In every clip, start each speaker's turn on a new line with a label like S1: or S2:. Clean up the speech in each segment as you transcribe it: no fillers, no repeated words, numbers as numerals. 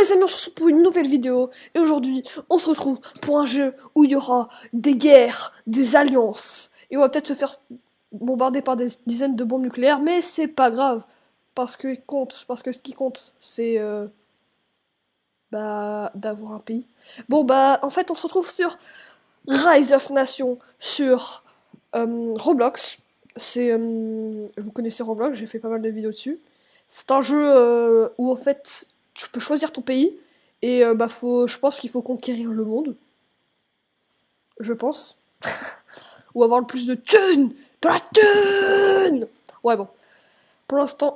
S1: les amis, on se retrouve pour une nouvelle vidéo. Et aujourd'hui, on se retrouve pour un jeu où il y aura des guerres, des alliances. Et on va peut-être se faire bombarder par des dizaines de bombes nucléaires, mais c'est pas grave. Parce que ce qui compte, c'est d'avoir un pays. Bon en fait, on se retrouve sur Rise of Nation sur Roblox. Vous connaissez Roblox, j'ai fait pas mal de vidéos dessus. C'est un jeu où en fait tu peux choisir ton pays et je pense qu'il faut conquérir le monde, je pense, ou avoir le plus de thunes, de la thune. Ouais bon, pour l'instant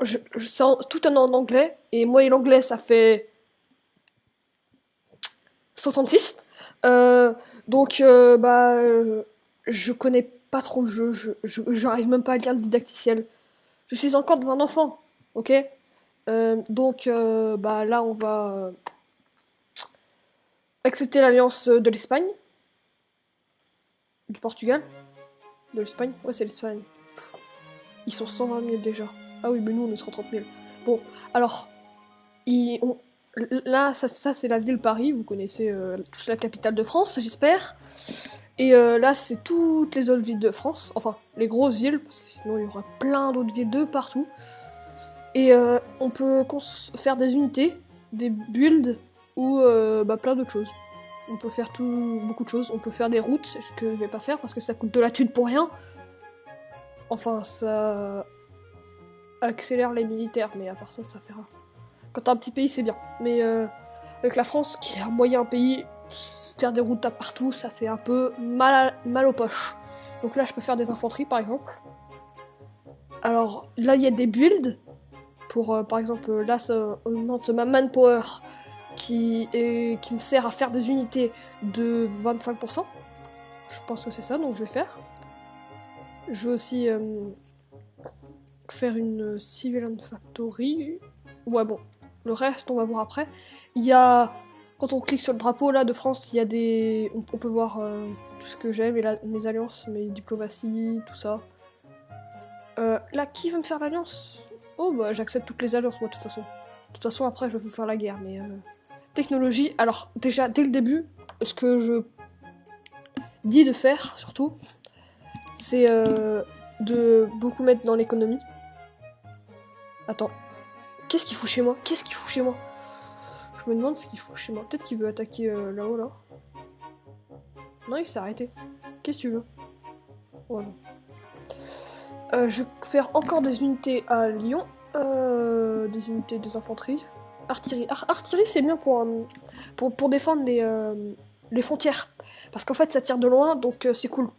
S1: tout est en anglais et moi et l'anglais ça fait 136. Je connais pas trop le jeu, j'arrive même pas à lire le didacticiel. Je suis encore dans un enfant, ok. Là on va accepter l'alliance de l'Espagne, du Portugal, de l'Espagne. Ouais, c'est l'Espagne. Ils sont 120 000 déjà. Ah oui, mais nous on est 130 000. Bon, alors, là, ça c'est la ville Paris, vous connaissez tous la capitale de France, j'espère. Et là, c'est toutes les autres villes de France, enfin, les grosses villes, parce que sinon il y aura plein d'autres villes de partout. Et on peut faire des unités, des builds, ou plein d'autres choses. On peut faire beaucoup de choses. On peut faire des routes, ce que je vais pas faire parce que ça coûte de la thune pour rien. Enfin, ça accélère les militaires, mais à part ça, ça fait rien. Quand t'as un petit pays, c'est bien. Mais avec la France, qui est un moyen pays, faire des routes à partout, ça fait un peu mal aux poches. Donc là, je peux faire des infanteries, par exemple. Alors, là, il y a des builds. Par exemple, là, ça augmente ma manpower qui me sert à faire des unités de 25%. Je pense que c'est ça, donc je vais faire. Je vais aussi faire une civilian factory. Ouais, bon, le reste, on va voir après. Il y a, quand on clique sur le drapeau là de France, il y a des, on peut voir tout ce que j'aime et mes alliances, mes diplomaties, tout ça. Là, qui veut me faire l'alliance? Oh, bah, j'accepte toutes les alliances, moi, de toute façon. De toute façon, après, je vais vous faire la guerre, mais technologie, alors déjà dès le début, ce que je dis de faire surtout, c'est de beaucoup mettre dans l'économie. Attends, qu'est-ce qu'il fout chez moi? Qu'est-ce qu'il fout chez moi? Je me demande ce qu'il fout chez moi. Peut-être qu'il veut attaquer là-haut là. Non, il s'est arrêté. Qu'est-ce que tu veux? Voilà. Je vais faire encore des unités à Lyon, des unités des infanteries. Artillerie. Artillerie, c'est bien pour défendre les frontières. Parce qu'en fait, ça tire de loin, donc c'est cool.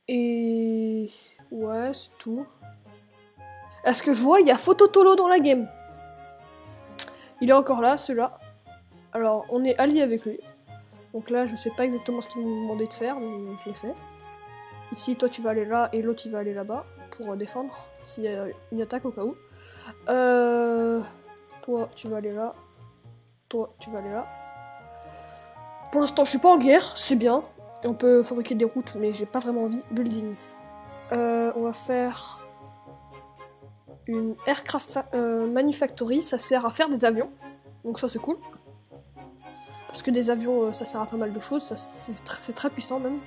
S1: Et... ouais, c'est tout. Est-ce que je vois, il y a Phototolo dans la game. Il est encore là, celui-là. Alors, on est allié avec lui. Donc là, je sais pas exactement ce qu'il m'a demandé de faire, mais je l'ai fait. Ici, toi, tu vas aller là, et l'autre, il va aller là-bas, pour défendre, s'il y a une attaque au cas où. Toi, tu vas aller là. Toi, tu vas aller là. Pour l'instant, je suis pas en guerre, c'est bien. On peut fabriquer des routes, mais j'ai pas vraiment envie. Building. On va faire une aircraft manufactory, ça sert à faire des avions. Donc ça, c'est cool. Parce que des avions, ça sert à pas mal de choses, c'est très puissant même.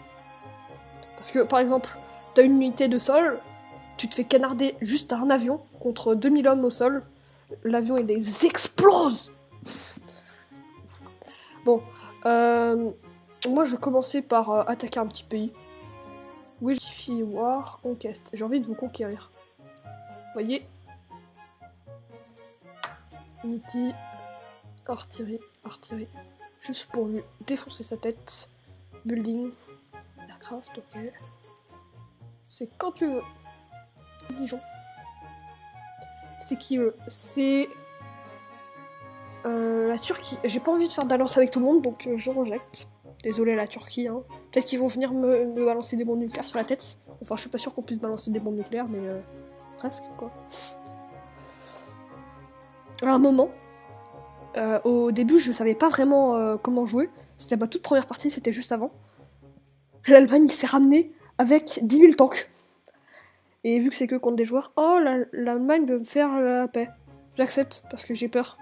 S1: Parce que, par exemple, t'as une unité de sol, tu te fais canarder juste à un avion contre 2000 hommes au sol. L'avion, il les explose. Bon, moi, je vais commencer par attaquer un petit pays. Wishy War Conquest. J'ai envie de vous conquérir. Voyez. Unity. Artillerie. Juste pour lui défoncer sa tête. Building. Aircraft, ok. C'est quand tu veux. Dijon. C'est qui eux? C'est la Turquie. J'ai pas envie de faire d'alliance avec tout le monde, donc je rejette. Désolé la Turquie, hein. Peut-être qu'ils vont venir me balancer des bombes nucléaires sur la tête. Enfin, je suis pas sûr qu'on puisse balancer des bombes nucléaires, mais presque, quoi. À un moment, au début, je savais pas vraiment comment jouer. C'était ma toute première partie, c'était juste avant. L'Allemagne s'est ramenée avec 10 000 tanks. Et vu que c'est que contre des joueurs, oh, l'Allemagne veut me faire la paix. J'accepte parce que j'ai peur.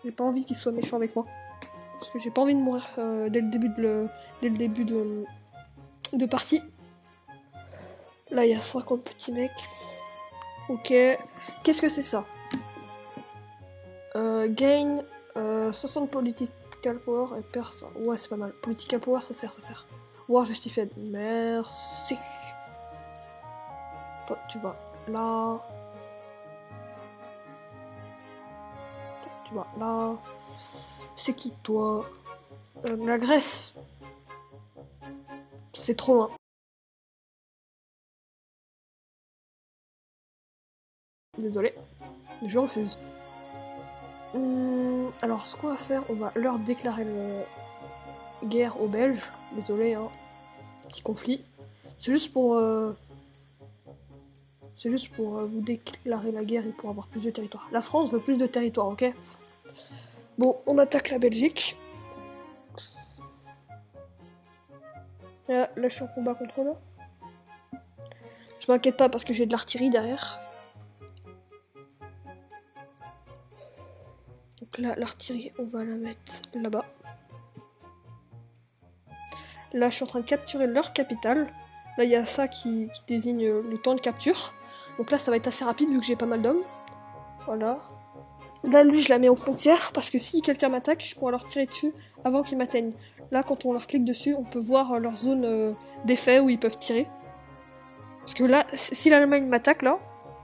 S1: J'ai pas envie qu'il soit méchant avec moi. Parce que j'ai pas envie de mourir dès le début de partie. Là, il y a 50 petits mecs. Ok. Qu'est-ce que c'est ça? Gain 60 political power et perd ça. Ouais, c'est pas mal. Political power, ça sert. War justified. Merci. Toi, tu vas là. Toi, tu vas là. C'est qui, toi? La Grèce. C'est trop loin. Désolé. Je refuse. Alors, ce qu'on va faire, on va leur déclarer guerre aux Belges. Désolé, hein. Petit conflit. C'est juste pour vous déclarer la guerre et pour avoir plus de territoire. La France veut plus de territoire, ok? Bon, on attaque la Belgique. Là, je suis en combat contre eux. Je m'inquiète pas parce que j'ai de l'artillerie derrière. Donc là, l'artillerie, on va la mettre là-bas. Là, je suis en train de capturer leur capitale. Là, il y a ça qui désigne le temps de capture. Donc là, ça va être assez rapide vu que j'ai pas mal d'hommes. Voilà. Là, lui, je la mets aux frontières parce que si quelqu'un m'attaque, je pourrais leur tirer dessus avant qu'ils m'atteignent. Là, quand on leur clique dessus, on peut voir leur zone d'effet où ils peuvent tirer. Parce que là, si l'Allemagne m'attaque, là,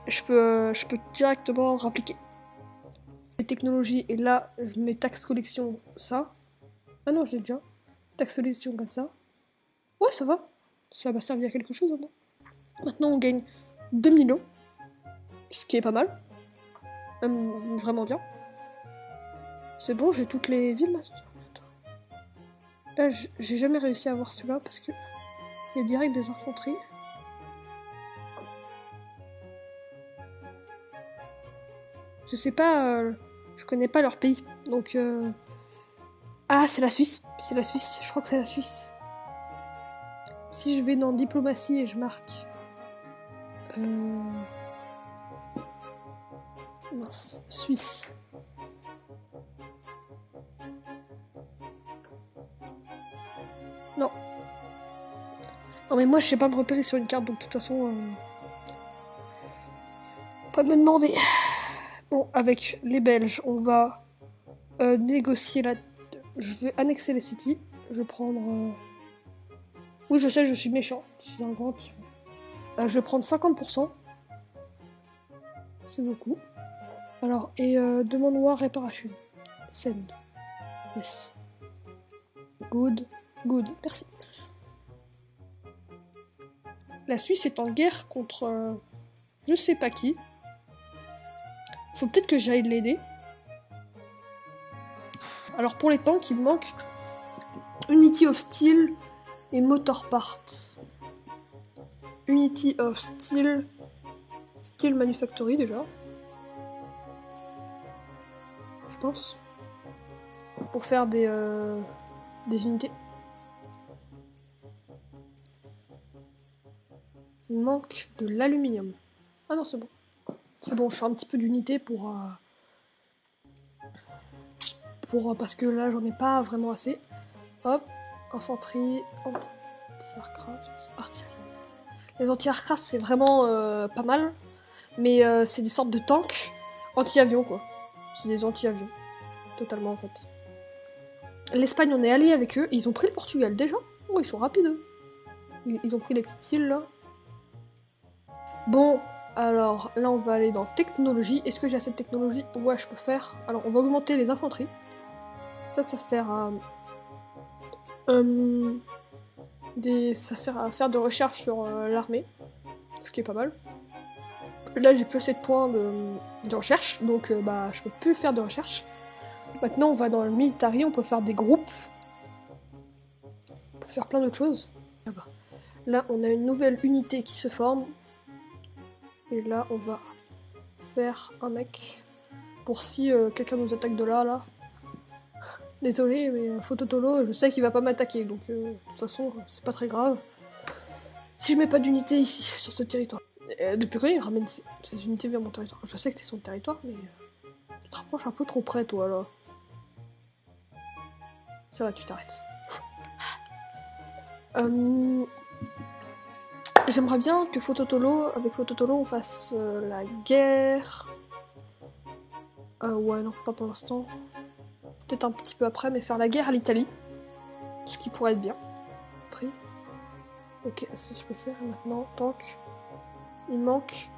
S1: je peux directement rappliquer. Les technologies, et là, je mets taxe collection, ça. Ah non, j'ai déjà. Taxe collection comme ça. Ouais, ça va. Ça va servir à quelque chose, non? Maintenant, on gagne 2000 euros. Ce qui est pas mal. Même vraiment bien. C'est bon, j'ai toutes les villes maintenant. Là, j'ai jamais réussi à avoir celui-là parce que il y a direct des infanteries. Je sais pas, je connais pas leur pays, donc ah, c'est la Suisse, je crois que c'est la Suisse. Si je vais dans diplomatie et je marque... mince, Suisse. Non. Non mais moi je sais pas me repérer sur une carte, donc de toute façon... pas me demander. Bon, avec les Belges, on va négocier la... Je vais annexer les cities. Je vais prendre... Oui, je sais, je suis méchant. Je suis un grand tyran. Je vais prendre 50%. C'est beaucoup. Alors, et demande war réparation. Send. Yes. Good. Good. Merci. La Suisse est en guerre contre je sais pas qui. Faut peut-être que j'aille l'aider. Alors pour les tanks, il me manque Unity of Steel et Motor Parts. Unity of Steel. Steel Manufactory déjà. Je pense. Pour faire des unités. Il manque de l'aluminium. Ah non, c'est bon. C'est bon, je fais un petit peu d'unité pour parce que là, j'en ai pas vraiment assez. Hop, infanterie, anti-aircraft, artillerie. Les anti-aircraft, c'est vraiment pas mal. Mais c'est des sortes de tanks anti-avions, quoi. C'est des anti-avions. Totalement, en fait. L'Espagne, on est allié avec eux. Ils ont pris le Portugal, déjà. Oh, ils sont rapides, eux. Ils ont pris les petites îles, là. Bon, alors, là, on va aller dans technologie. Est-ce que j'ai assez de technologie? Ouais, je peux faire. Alors, on va augmenter les infanteries. Ça sert à... ça sert à faire de recherche sur l'armée. Ce qui est pas mal. Là, j'ai plus assez de points de recherche. Donc, bah, je peux plus faire de recherche. Maintenant, on va dans le military. On peut faire des groupes. On peut faire plein d'autres choses. Là, on a une nouvelle unité qui se forme. Et là, on va faire un mec pour si quelqu'un nous attaque de là. Désolé, mais Phototolo, je sais qu'il va pas m'attaquer, donc de toute façon, c'est pas très grave. Si je mets pas d'unité ici, sur ce territoire. Depuis quand il ramène ses unités vers mon territoire? Je sais que c'est son territoire, mais Tu te rapproches un peu trop près, toi, là. Ça va, tu t'arrêtes. J'aimerais bien que avec Phototolo, on fasse la guerre. Ouais, non, pas pour l'instant. Peut-être un petit peu après, mais faire la guerre à l'Italie. Ce qui pourrait être bien. Tri. Ok, ça je peux faire maintenant. Tank. Il manque.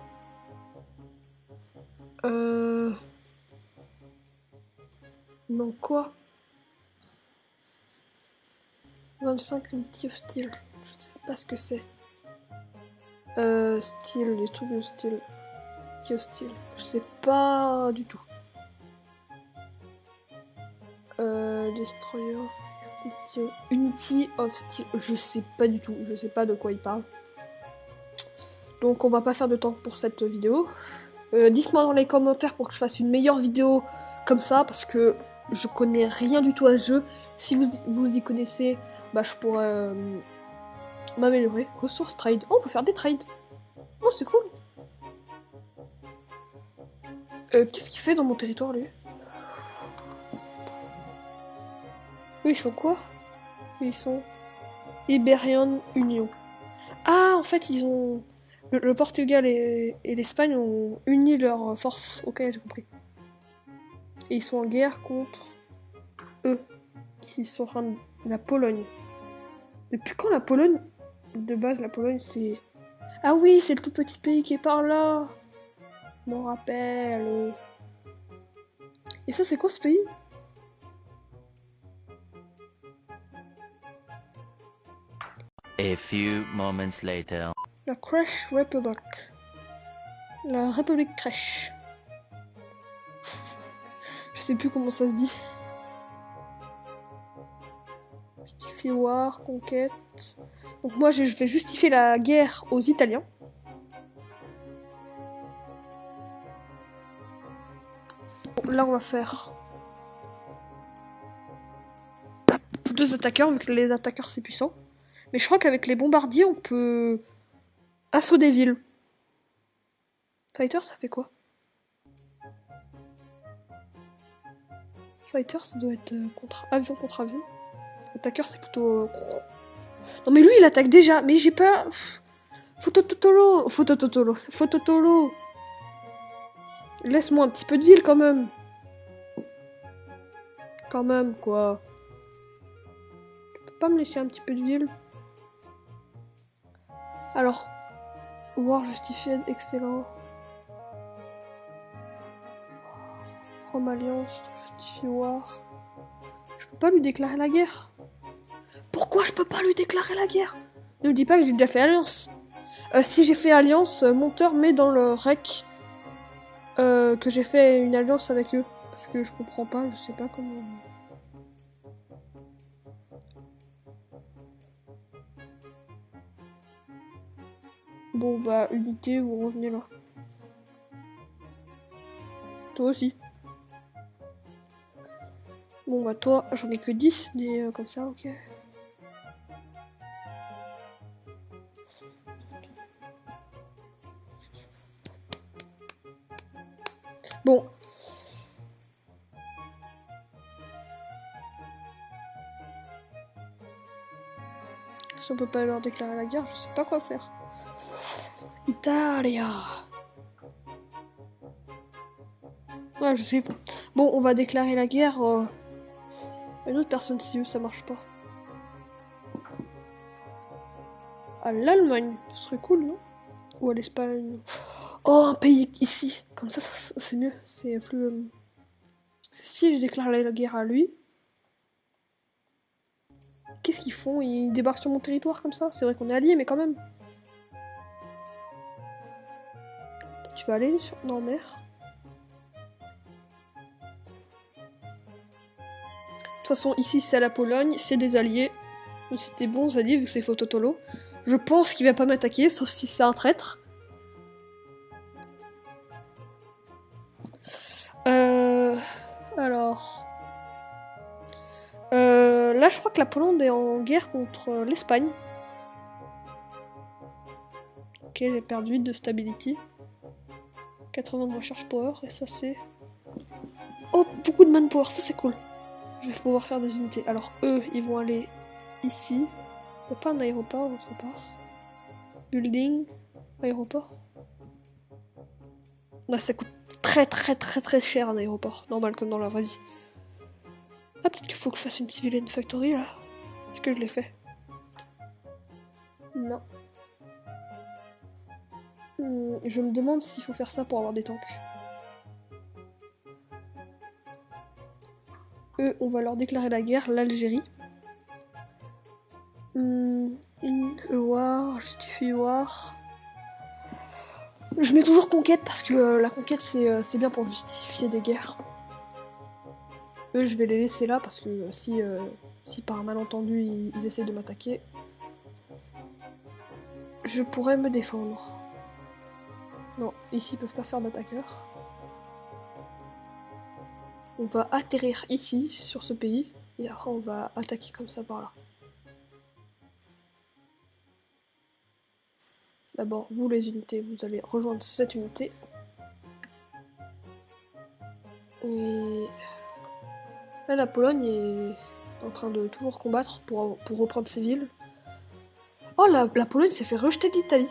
S1: Il manque quoi? 25 Unity of Steel. Je sais pas ce que c'est. Steel, les trucs de steel. Unity of Steel. Je sais pas du tout. Destroyer. Unity of Steel. Je sais pas du tout. Je sais pas de quoi il parle. Donc on va pas faire de temps pour cette vidéo. Dites-moi dans les commentaires pour que je fasse une meilleure vidéo comme ça, parce que je connais rien du tout à ce jeu. Si vous y connaissez, bah je pourrais m'améliorer. Ressources trade. Oh, on peut faire des trades. Oh, c'est cool. Qu'est-ce qu'il fait dans mon territoire, lui? Eux, ils font quoi? Ils sont Iberian Union. Ah, en fait, ils ont... Le Portugal et l'Espagne ont uni leurs forces. Ok, j'ai compris. Et ils sont en guerre contre eux, qui sont en train de... La Pologne. Depuis quand la Pologne? De base, la Pologne, c'est... Ah oui, c'est le tout petit pays qui est par là. Je m'en rappelle. Et ça, c'est quoi ce pays?
S2: A few moments later.
S1: La Crash Republic. La République Crash. Je sais plus comment ça se dit. Justifier war, conquête. Donc moi, je vais justifier la guerre aux Italiens. Bon, là, on va faire 2 attaqueurs, vu que les attaqueurs, c'est puissant. Mais je crois qu'avec les bombardiers, on peut... Assaut des villes. Fighter, ça fait quoi? Fighter, ça doit être avion contre avion. Attaqueur, c'est plutôt... Non mais lui, il attaque déjà. Mais j'ai pas... Phototolo. Laisse-moi un petit peu de ville, quand même. Quand même, quoi. Tu peux pas me laisser un petit peu de ville? Alors... War Justified, excellent. From Alliance, Justify War. Je peux pas lui déclarer la guerre. Pourquoi je peux pas lui déclarer la guerre? Ne me dis pas que j'ai déjà fait Alliance. Si j'ai fait Alliance, Monteur met dans le rec que j'ai fait une alliance avec eux. Parce que je comprends pas, je sais pas comment... Bon bah, unité, vous revenez là. Toi aussi. Bon bah toi, j'en ai que 10, mais comme ça, ok. Bon. Si on peut pas leur déclarer la guerre, je sais pas quoi faire. Italia. Ouais, je sais. Bon, on va déclarer la guerre à une autre personne si eux, ça marche pas. À l'Allemagne, ce serait cool, non? Ou à l'Espagne. Oh, un pays ici. Comme ça c'est mieux. C'est plus... Si je déclare la guerre à lui... Qu'est-ce qu'ils font? Ils débarquent sur mon territoire comme ça? C'est vrai qu'on est alliés, mais quand même. Tu vas aller sur... Non, mer. De toute façon, ici, c'est la Pologne. C'est des alliés. C'est des bons alliés, vu que c'est Phototolo. Je pense qu'il va pas m'attaquer, sauf si c'est un traître. Alors... là, je crois que la Pologne est en guerre contre l'Espagne. Ok, j'ai perdu 8 de stability. 80 de recherche power, et ça c'est... Oh, beaucoup de manpower, ça c'est cool. Je vais pouvoir faire des unités. Alors eux, ils vont aller ici. Il n'y a pas un aéroport autre part. Building, aéroport. Là, ça coûte très cher un aéroport, normal comme dans la vraie vie. Ah, peut-être qu'il faut que je fasse une civilian factory là. Est-ce que je l'ai fait? Non. Je me demande s'il faut faire ça pour avoir des tanks. Eux, on va leur déclarer la guerre, l'Algérie. War, justifie war. Je mets toujours conquête parce que la conquête c'est bien pour justifier des guerres. Eux, je vais les laisser là parce que si par un malentendu ils essayent de m'attaquer, je pourrais me défendre. Non, ici ils peuvent pas faire d'attaqueurs. On va atterrir ici, sur ce pays, et après on va attaquer comme ça par là. D'abord, vous les unités, vous allez rejoindre cette unité. Et là, la Pologne est en train de toujours combattre pour reprendre ses villes. Oh, la Pologne s'est fait rejeter d'Italie.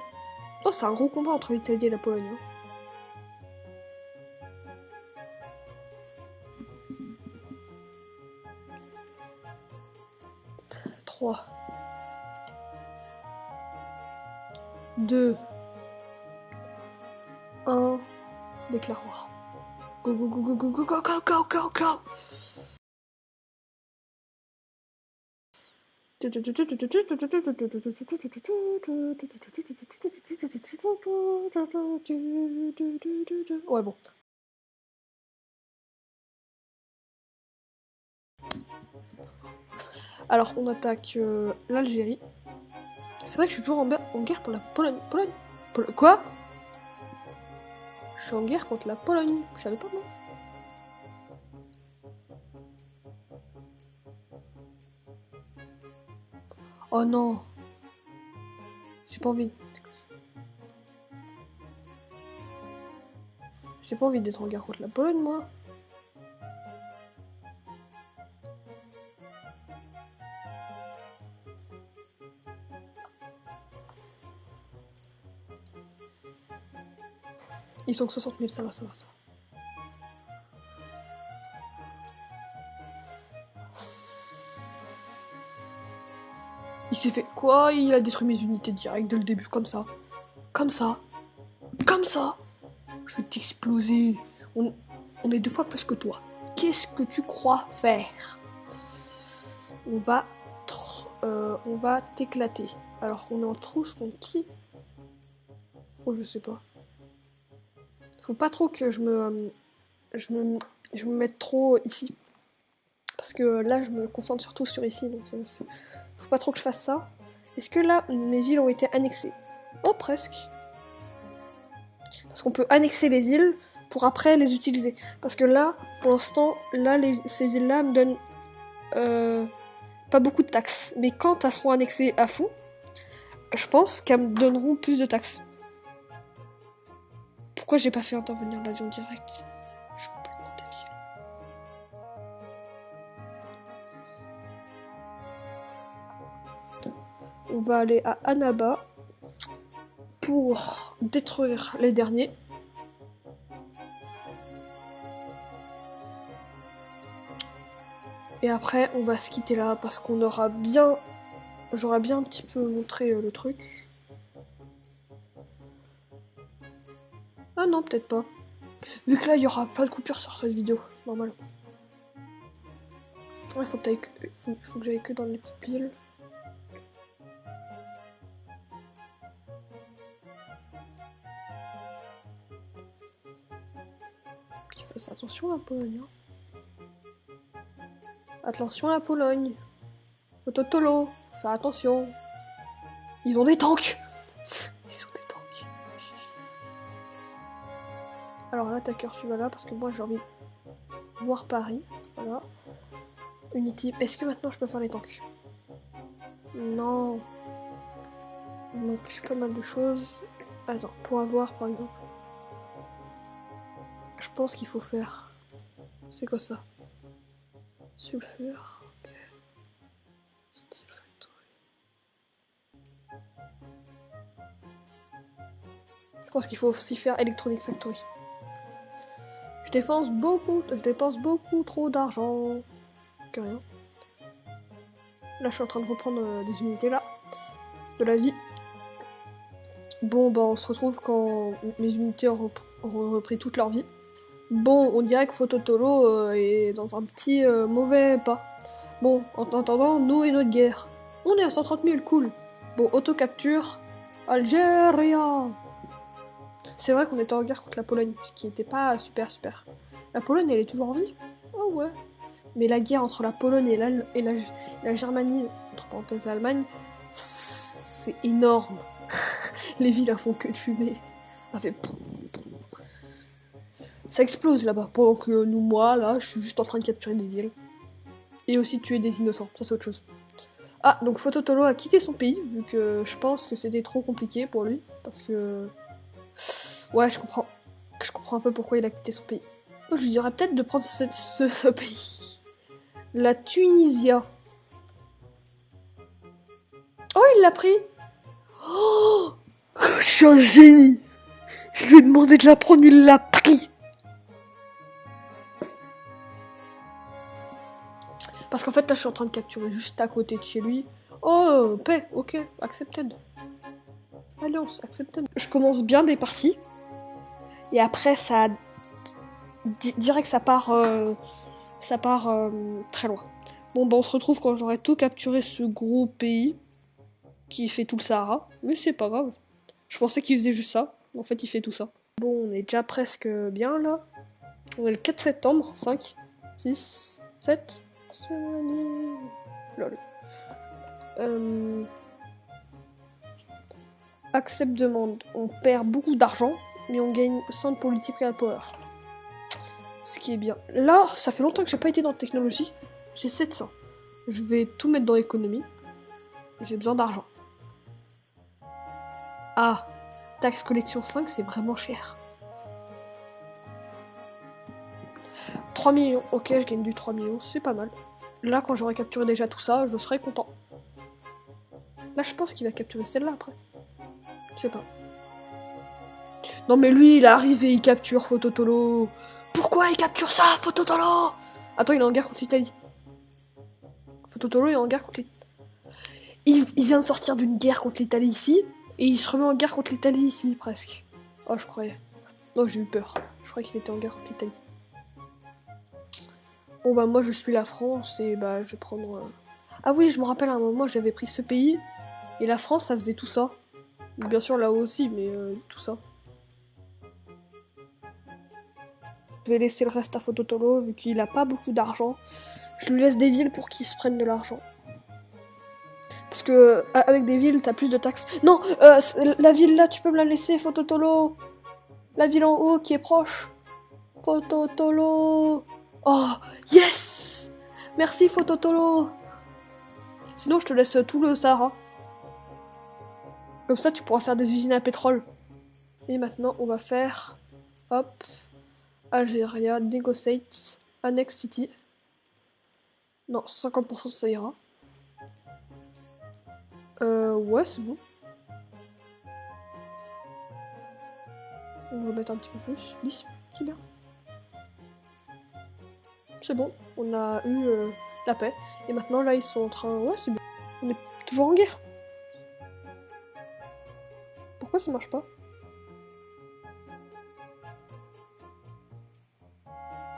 S1: Oh, c'est un gros combat entre l'Italie et la Pologne. Hein. 3, 2, 1, déclare war. Go go go go go go go go go go go. Ouais bon. Alors on attaque l'Algérie. C'est vrai que je suis toujours en guerre pour la Pologne. Quoi? Je suis en guerre contre la Pologne. Je savais pas moi. Oh non. J'ai pas envie. J'ai pas envie d'être en guerre contre la Pologne moi. Ils sont que 60 000, ça va. Il s'est fait quoi? Il a détruit mes unités directes dès le début, comme ça. Comme ça. Je vais t'exploser. On est 2 fois plus que toi. Qu'est-ce que tu crois faire? On va t'éclater. Alors, on est en trousse contre qui? Oh, je sais pas. Faut pas trop que je me mette trop ici. Parce que là, je me concentre surtout sur ici. Donc, faut pas trop que je fasse ça. Est-ce que là, mes villes ont été annexées? Oh, presque. Parce qu'on peut annexer les îles pour après les utiliser. Parce que là, pour l'instant, là, ces îles-là me donnent pas beaucoup de taxes. Mais quand elles seront annexées à fond, je pense qu'elles me donneront plus de taxes. Pourquoi j'ai pas fait intervenir l'avion direct? Je suis complètement débile. On va aller à Annaba pour détruire les derniers. Et après, on va se quitter là parce qu'on aura bien... J'aurais bien un petit peu montré le truc. Ah non, peut-être pas. Vu que là, il y aura pas de coupure sur cette vidéo, normal. Ouais, faut que j'aille que dans les petites piles. Qu'il fasse attention à la Pologne. Hein. Attention à la Pologne. Totolo, faire attention. Ils ont des tanks. Alors l'attaqueur, tu vas là parce que moi j'ai envie de voir Paris. Voilà. Unity. Est-ce que maintenant je peux faire les tanks? Non. Donc pas mal de choses. Attends, pour avoir par exemple. Je pense qu'il faut faire C'est quoi ça? Sulfure. Ok. Steel Factory. Je pense qu'il faut aussi faire Electronic Factory. Je dépense beaucoup trop d'argent. Que rien. Là, je suis en train de reprendre des unités là. De la vie. Bon, bah, on se retrouve quand les unités auront repris toute leur vie. Bon, on dirait que Phototolo est dans un petit mauvais pas. Bon, en attendant, nous et notre guerre. On est à 130 000, cool. Bon, auto-capture. Algérie. C'est vrai qu'on était en guerre contre la Pologne, ce qui n'était pas super. La Pologne, elle est toujours en vie? Oh ouais. Mais la guerre entre la Pologne et la Germanie, entre parenthèses l'Allemagne, c'est énorme. Les villes, elles font que de fumée. Ça fait... Ça explose là-bas, pendant que moi, là, je suis juste en train de capturer des villes. Et aussi tuer des innocents, ça c'est autre chose. Ah, donc Phototolo a quitté son pays, vu que je pense que c'était trop compliqué pour lui, parce que... Ouais, je comprends un peu pourquoi il a quitté son pays. Je lui dirais peut-être de prendre ce pays. La Tunisia. Oh, il l'a pris. Oh, je suis un génie. Je lui ai demandé de la prendre, il l'a pris. Parce qu'en fait, là, je suis en train de capturer juste à côté de chez lui. Oh, paix, ok, accepted. Alliance, accepted. Je commence bien des parties. Et après, ça... Direct, ça part très loin. Bon, bah, on se retrouve quand j'aurai tout capturé ce gros pays qui fait tout le Sahara. Mais c'est pas grave. Je pensais qu'il faisait juste ça. En fait, il fait tout ça. Bon, on est déjà presque bien, là. On est le 4 septembre. 5, 6, 7... Lol. Accept demande. On perd beaucoup d'argent, mais on gagne 100 de political power. Ce qui est bien. Là, ça fait longtemps que j'ai pas été dans la technologie. J'ai 700. Je vais tout mettre dans l'économie. J'ai besoin d'argent. Ah, taxe collection 5, c'est vraiment cher. 3 millions. Ok, je gagne du 3 millions, c'est pas mal. Là, quand j'aurai capturé déjà tout ça, je serai content. Là, je pense qu'il va capturer celle-là après. Je sais pas. Non, mais lui, il est arrivé, il capture Phototolo. Pourquoi il capture ça, Phototolo? Attends, il est en guerre contre l'Italie. Phototolo est en guerre contre l'Italie. Il vient de sortir d'une guerre contre l'Italie ici, et il se remet en guerre contre l'Italie ici, presque. Oh, je croyais. Oh, j'ai eu peur. Je croyais qu'il était en guerre contre l'Italie. Bon, bah, moi, je suis la France, et bah, je vais prendre... Ah oui, je me rappelle à un moment, j'avais pris ce pays, et la France, ça faisait tout ça. Bien sûr, là-haut aussi, mais tout ça. Je vais laisser le reste à Phototolo, vu qu'il a pas beaucoup d'argent. Je lui laisse des villes pour qu'il se prenne de l'argent. Parce que avec des villes, t'as plus de taxes. Non, la ville là, tu peux me la laisser, Phototolo. La ville en haut qui est proche. Phototolo. Oh, yes. Merci, Phototolo. Sinon, je te laisse tout le Sahara. Comme ça, tu pourras faire des usines à pétrole. Et maintenant, on va faire... Hop. Algérie, Negotiate, Annex City. Non, 50% ça ira. Ouais, c'est bon. On va mettre un petit peu plus. 10, c'est bien. C'est bon, on a eu la paix. Et maintenant, là, ils sont en train... Ouais, c'est bien. On est toujours en guerre. Pourquoi ça marche pas?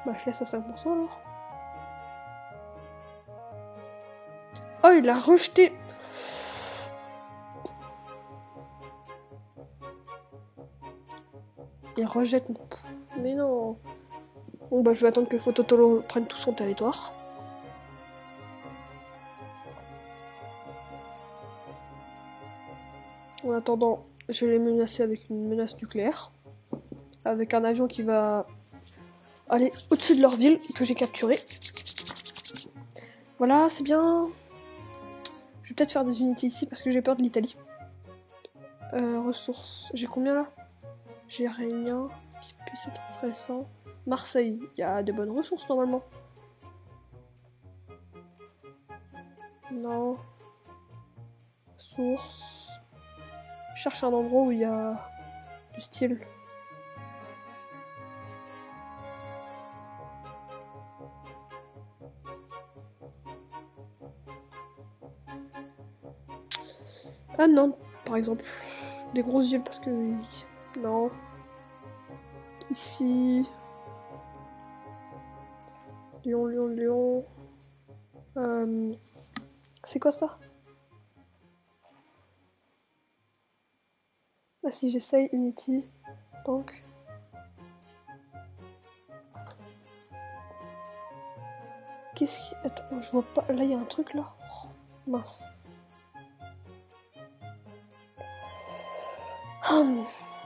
S1: Bah, je laisse à 5% alors. Oh, il a rejeté. Il rejette mon... Mais non. Bon, bah, je vais attendre que Phototolo prenne tout son territoire. En attendant, je vais les menacer avec une menace nucléaire. Avec un avion qui va aller au-dessus de leur ville que j'ai capturée. Voilà, c'est bien. Je vais peut-être faire des unités ici parce que j'ai peur de l'Italie. Ressources. J'ai combien là? J'ai rien qui puisse être intéressant. Marseille, il y a de bonnes ressources normalement. Non. Source. Je cherche un endroit où il y a du style. Ah non, par exemple. Des grosses villes parce que... Non. Ici. Lyon, Lyon, Lyon. C'est quoi ça? Ah si j'essaye Unity. Donc. Qu'est-ce qui... Attends, je vois pas... Là il y a un truc là. Oh, mince.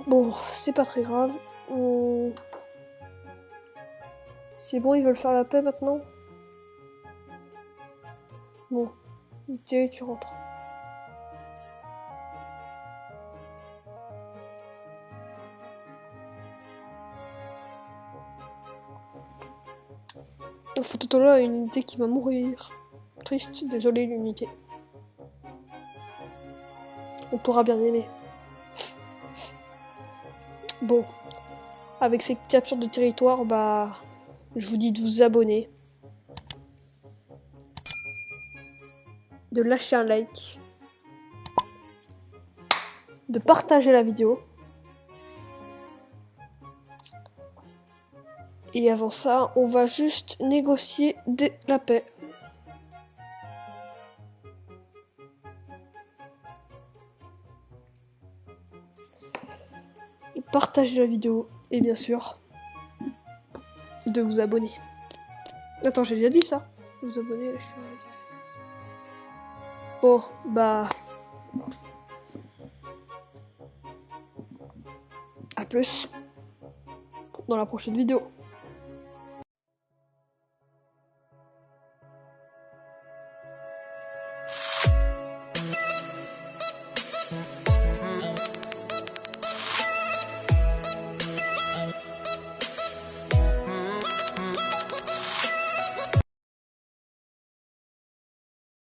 S1: Bon, c'est pas très grave. C'est bon, ils veulent faire la paix maintenant? Bon. Ok, tu rentres. Enfin, Totola a une unité qui va mourir. Triste, désolé l'unité. On t'aura bien aimé. Bon. Avec ces captures de territoire, bah... Je vous dis de vous abonner. De lâcher un like. De partager la vidéo. Et avant ça, on va juste négocier la paix. Partager la vidéo. Et bien sûr, de vous abonner. Attends, j'ai déjà dit ça. Vous abonner, lâcher un like. Bon, bah... À plus dans la prochaine vidéo.